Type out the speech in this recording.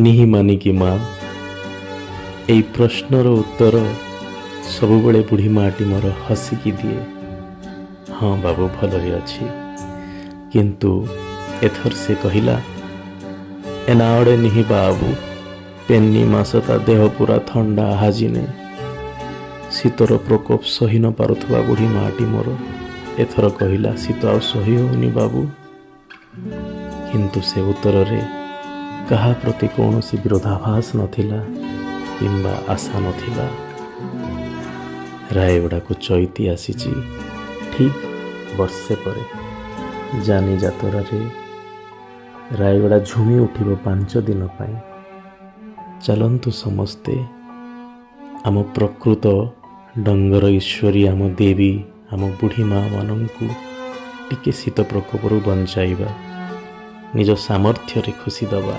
ନିହି ମାନିକି ମା। ଏଇ ପ୍ରଶ୍ନର ଉତ୍ତର ସବୁବେଳେ ବୁଢ଼ୀ ମାଟି ମୋର ହସିକି ଦିଏ। ହଁ ବାବୁ ଭଲରେ ଅଛି, କିନ୍ତୁ ଏଥର ସେ କହିଲା, ଏନା ଅଡ଼େ ନିହି ବାବୁ, ପେନି ମାସ ତା ଦେହ ପୁରା ଥଣ୍ଡା ହାଜିନେ। ଶୀତର ପ୍ରକୋପ ସହି ନ ପାରୁଥିବା ବୁଢ଼ୀ ମାଟି ମୋର ଏଥର କହିଲା, ଶୀତ ଆଉ ସହି ହେଉନି ବାବୁ। କିନ୍ତୁ ସେ ଉତ୍ତରରେ କାହା ପ୍ରତି କୌଣସି ବିରୋଧାଭାସ ନଥିଲା କିମ୍ବା ଆଶା ନଥିଲା। ରାୟଗଡ଼ାକୁ ଚଇତି ଆସିଛି ଠିକ୍ ବର୍ଷେ ପରେ। ଜାନି ଯାତ୍ରାରେ ରାୟଗଡ଼ା ଝୁମି ଉଠିବ 5 ଦିନ ପାଇଁ। ଚାଲନ୍ତୁ ସମସ୍ତେ ଆମ ପ୍ରକୃତ ଡଙ୍ଗର ଈଶ୍ୱରୀ, ଆମ ଦେବୀ, ଆମ ବୁଢ଼ୀ ମା ମାନଙ୍କୁ ଟିକେ ଶୀତ ପ୍ରକୋପରୁ ବଞ୍ଚାଇବା, ନିଜ ସାମର୍ଥ୍ୟରେ ଖୁସି ଦେବା।